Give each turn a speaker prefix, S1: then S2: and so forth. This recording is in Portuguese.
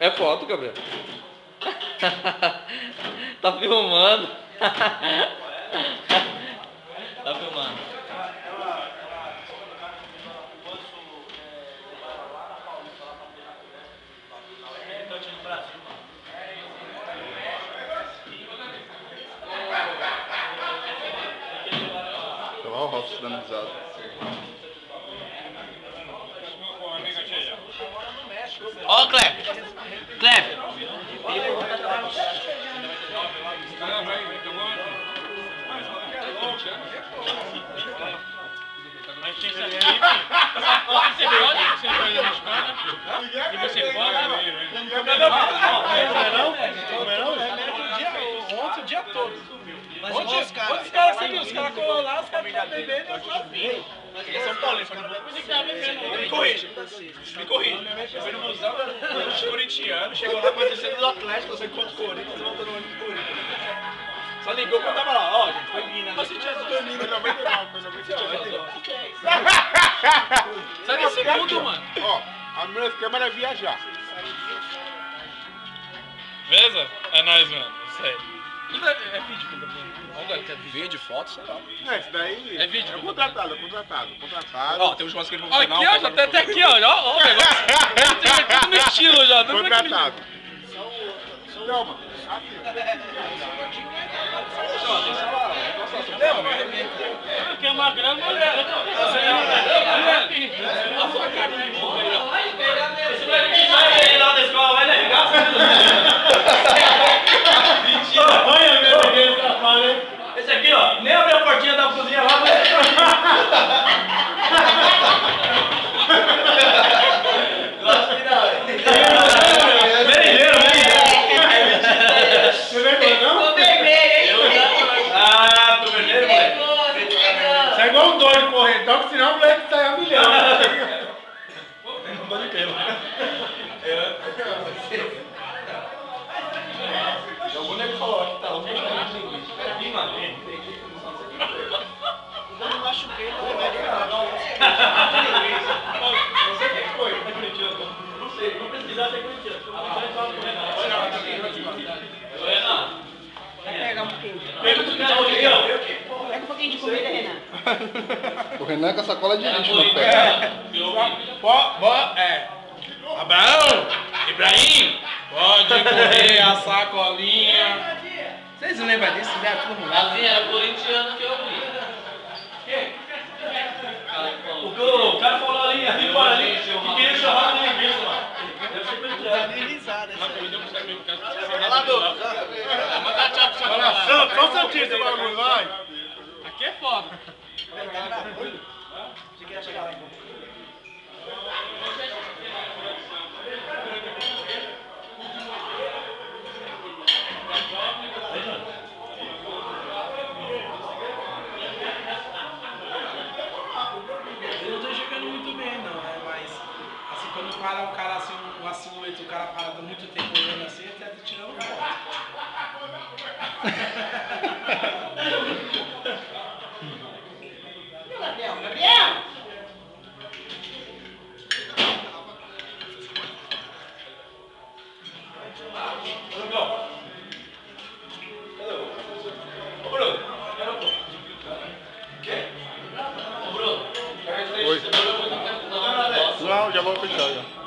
S1: É foto, Gabriel. Tá filmando. Tá filmando.
S2: Olha o Robson dando risada.
S1: Ó, Kleber. Kleber.
S3: Ontem o dia todo. Ontem os caras sabiam, os caras colaram lá, os caras estavam bebendo e eu só vi. Eles são paulistas, me corrige. Me corrige. Eu fui no busão, os corintianos, chegou lá pra descer do Atlético, você contra o Corinthians, voltando no ônibus do Corinthians. Só ligou quando tava lá, ó, gente, foi Minas. Você tinha Danilo em 99, foi 99. Sai desse mundo, mano.
S2: Ó, a minha câmera é viajar.
S4: Beleza? É nóis, mano. Isso aí.
S3: É vídeo que eu tô vendo.
S1: Vídeo, foto, sei lá.
S2: É, isso daí
S3: É vídeo.
S2: é contratado.
S3: Ó, tem uns negócios que eles
S4: Ó,
S3: vão
S4: aqui, ó, já tem até aqui, ó. Ó o negócio. Ele tem tudo no estilo já. Tudo naquele...
S2: Contratado. Não, mano.
S4: Aqui é uma grama,
S3: Esse aqui, ó, nem abre a portinha da cozinha lá, mas... Gosto de não. Merendeiro, Você lembra, não?
S5: Tô vermelho, hein?
S3: Ah, tô vermelho, moleque. Você é igual um doido correndo, então, que senão o moleque sai a milhão. Não tô de pelo. O boneco falou, aqui tá, os meus de linguiça. Aqui, mano. Eu não machuquei, não vai Você que foi? Tá corintiano? Não sei, vou pesquisar se é corintiano.
S5: Pega um pouquinho.
S3: Pega
S5: Pega um pouquinho de comida, Renan.
S2: O Renan com a sacola de lixo no pé.
S4: Abraão, Ibrahim, pode correr a sacolinha.
S5: Vocês não lembram disso? Já tudo mudado.
S1: Assim, era corintiano que eu vi.
S3: O cara falou ali, fora ali, que queria chamar de linguiça, mano. Deve ser corintiano.
S4: Manda tchau pro seu
S3: Só Santista, bagulho, vai.
S4: Aqui é foda.
S3: Você quer chegar lá então? Eu não tô jogando muito bem não, né? Mas assim, quando para o cara assim, uma silhueta, o cara para muito tempo olhando assim, até tirando foto.
S5: Gabriel, Gabriel!
S3: Ô Bruno, quê? Ô Bruno,
S2: Oi. Não, já vou fechar já.